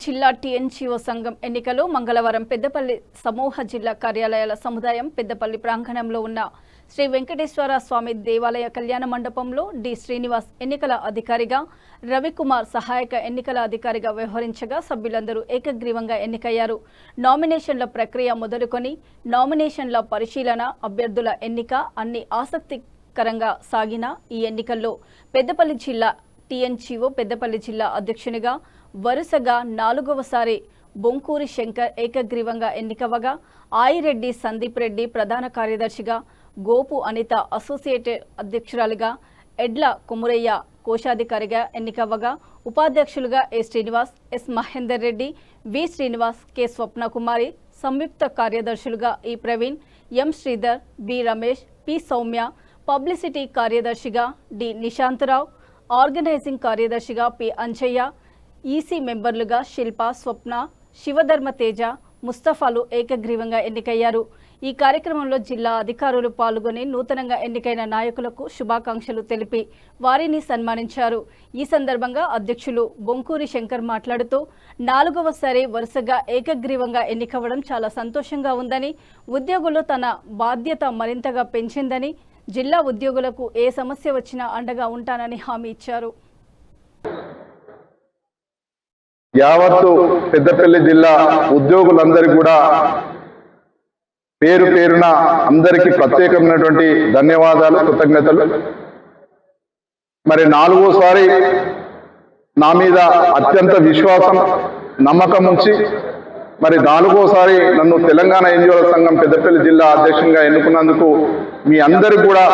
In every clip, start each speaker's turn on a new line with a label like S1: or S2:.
S1: జిల్లా టీఎన్జీఓ సంఘం ఎన్నికలు మంగళవారం పెద్దపల్లి సమూహ జిల్లా కార్యాలయాల సముదాయం పెద్దపల్లి ప్రాంగణంలో ఉన్న శ్రీ వెంకటేశ్వర స్వామి దేవాలయ కళ్యాణ మండపంలో డి శ్రీనివాస్ ఎన్నికల అధికారిగా, రవికుమార్ సహాయక ఎన్నికల అధికారిగా వ్యవహరించగా సభ్యులందరూ ఏకగ్రీవంగా ఎన్నికయ్యారు. నామినేషన్ల ప్రక్రియ మొదలుకొని నామినేషన్ల పరిశీలన, అభ్యర్థుల ఎన్నిక అన్ని ఆసక్తికరంగా సాగిన ఈ ఎన్నికల్లో పెద్దపల్లి జిల్లా టీఎన్జీఓ పెద్దపల్లి జిల్లా అధ్యక్షునిగా వరుసగా 4వసారి బొంకూరి శంకర్ ఏకగ్రీవంగా ఎన్నికవగా, ఆయిరెడ్డి సందీప్ రెడ్డి ప్రధాన కార్యదర్శిగా, గోపు అనిత అసోసియేట్ అధ్యక్షురాలిగా, ఎడ్ల కుమురయ్య కోశాధికారిగా ఎన్నికవగా, ఉపాధ్యక్షులుగా A Srinivas, S Mahender Reddy, V Srinivas, K Swapnakumari, సంయుక్త కార్యదర్శులుగా E Praveen, M Sridhar, B Ramesh, P Soumya, publicity కార్యదర్శిగా డి నిశాంతరావు, ఆర్గనైజింగ్ కార్యదర్శిగా పి అంజయ్య, ఈసీ మెంబర్లుగా శిల్ప, స్వప్న, శివధర్మ తేజ, ముస్తఫాలు ఏకగ్రీవంగా ఎన్నికయ్యారు. ఈ కార్యక్రమంలో జిల్లా అధికారులు పాల్గొని నూతనంగా ఎన్నికైన నాయకులకు శుభాకాంక్షలు తెలిపి వారిని సన్మానించారు. ఈ సందర్భంగా అధ్యక్షులు బొంకూరి శంకర్ మాట్లాడుతూ 4వసారి వరుసగా ఏకగ్రీవంగా ఎన్నికవ్వడం చాలా సంతోషంగా ఉందని, ఉద్యోగులు తన బాధ్యత మరింతగా పెంచిందని, జిల్లా ఉద్యోగులకు ఏ సమస్య వచ్చినా అండగా ఉంటానని హామీ ఇచ్చారు.
S2: యావత్తు పెద్దపల్లి జిల్లా ఉద్యోగులందరికీ కూడా పేరు పేరున అందరికీ ప్రత్యేకమైనటువంటి ధన్యవాదాలు, కృతజ్ఞతలు. మరి 4వసారి నా మీద అత్యంత విశ్వాసం, నమ్మకం ఉంచి మరి 4వసారి నన్ను తెలంగాణ ఎన్జిఓల సంఘం పెద్దపల్లి జిల్లా అధ్యక్షునిగా ఎన్నుకున్నందుకు మీ అందరికీ కూడా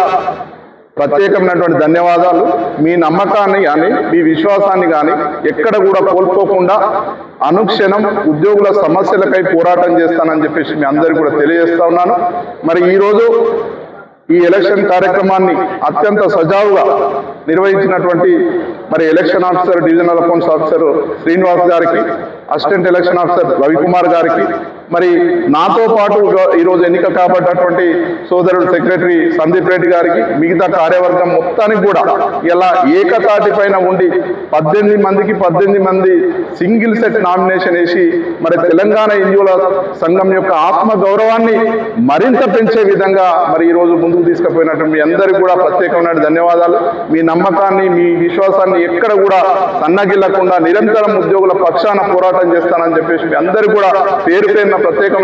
S2: ప్రత్యేకమైనటువంటి ధన్యవాదాలు. మీ నమ్మకాన్ని కానీ మీ విశ్వాసాన్ని కానీ ఎక్కడ కూడా కోల్పోకుండా అనుక్షణం ఉద్యోగుల సమస్యలకై పోరాటం చేస్తానని చెప్పేసి మీ అందరికీ కూడా తెలియజేస్తా ఉన్నాను. మరి ఈరోజు ఈ ఎలక్షన్ కార్యక్రమాన్ని అత్యంత సజావుగా నిర్వహించినటువంటి మరి election officer, divisional accounts officer Srinivas గారికి, అసిస్టెంట్ ఎలక్షన్ ఆఫీసర్ రవికుమార్ గారికి, మరి నాతో పాటు ఈరోజు ఎన్నిక కాబట్టినటువంటి సోదరుడు సెక్రటరీ సందీప్ రెడ్డి గారికి, మిగతా కార్యవర్గం మొత్తానికి కూడా ఇలా ఏకతాటి పైన ఉండి 18 మందికి 18 మంది సింగిల్ సెట్ నామినేషన్ వేసి మరి తెలంగాణ ఎన్జిఓల సంఘం యొక్క ఆత్మ గౌరవాన్ని మరింత పెంచే విధంగా మరి ఈరోజు ముందుకు తీసుకుపోయినట్టు మీ అందరికీ కూడా ప్రత్యేకమైన ధన్యవాదాలు. మీ నమ్మకాన్ని, మీ విశ్వాసాన్ని ఎక్కడ కూడా సన్నగిల్లకుండా నిరంతరం ఉద్యోగుల పక్షాన పోరాటం చేస్తానని చెప్పేసి మీ అందరికీ కూడా పేరు పేరున ప్రత్యేకమైన